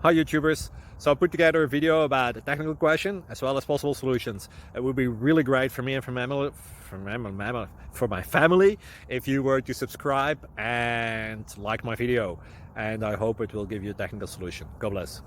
Hi YouTubers! So I put together a video about a technical question as well as possible solutions. It would be really great for me and for my family if you were to subscribe and like my video, and I hope it will give you a technical solution. God bless.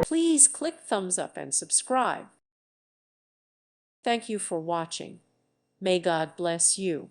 Please click thumbs up and subscribe. Thank you for watching. May God bless you.